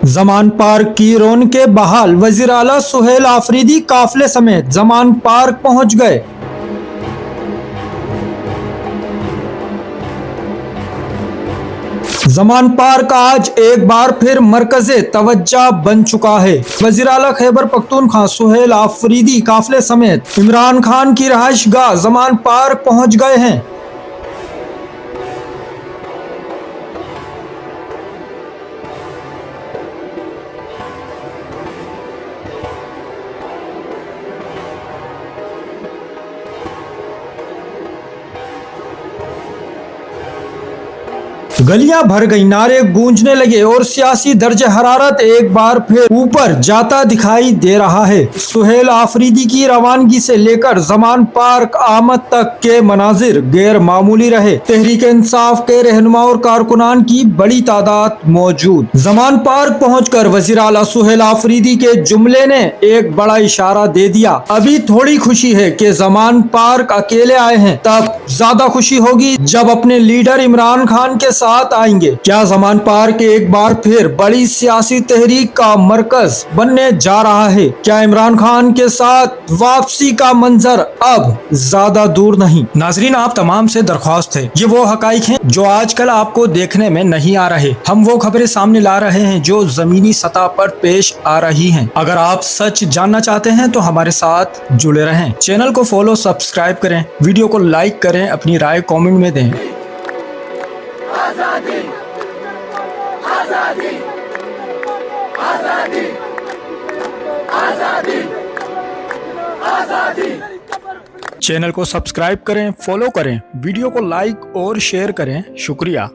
Zaman park की रौनकें बहाल, वजीर आला सुहेल आफरीदी काफिले समेत जमान पार्क पहुंच गए। जमान पार्क आज एक बार फिर मरकज़े तवज्जो बन चुका है। वजीर आला खैबर पख्तूनख्वा सुहेल आफरीदी काफिले समेत इमरान खान की रहायशगाह जमान पार्क पहुंच गए हैं। गलियां भर गई, नारे गूंजने लगे और सियासी दर्जे हरारत एक बार फिर ऊपर जाता दिखाई दे रहा है। सुहेल आफरीदी की रवानगी से लेकर जमान पार्क आमद तक के मनाजिर गैर मामूली रहे। तहरीक इंसाफ के रहनुमा और कारकुनान की बड़ी तादाद मौजूद। जमान पार्क पहुंचकर वजीर आला सुहेल आफरीदी के जुमले ने एक बड़ा इशारा दे दिया। अभी थोड़ी खुशी है कि जमान पार्क अकेले आए हैं, तब ज्यादा खुशी होगी जब अपने लीडर इमरान खान के साथ आएंगे। क्या जमान पार्क एक बार फिर बड़ी सियासी तहरीक का मरकज बनने जा रहा है? क्या इमरान खान के साथ वापसी का मंजर अब ज्यादा दूर नहीं? नाजरीन, आप तमाम से दरख्वास्त है, ये वो हकाइक हैं जो आजकल आपको देखने में नहीं आ रहे। हम वो खबरें सामने ला रहे हैं जो जमीनी सतह पर पेश आ रही हैं। अगर आप सच जानना चाहते हैं तो हमारे साथ जुड़े रहें। चैनल को फॉलो सब्सक्राइब करें, वीडियो को लाइक करें, अपनी राय कमेंट में दें। आजादी, आजादी, आजादी, आजादी, आजादी। चैनल को सब्सक्राइब करें, फॉलो करें, वीडियो को लाइक और शेयर करें। शुक्रिया।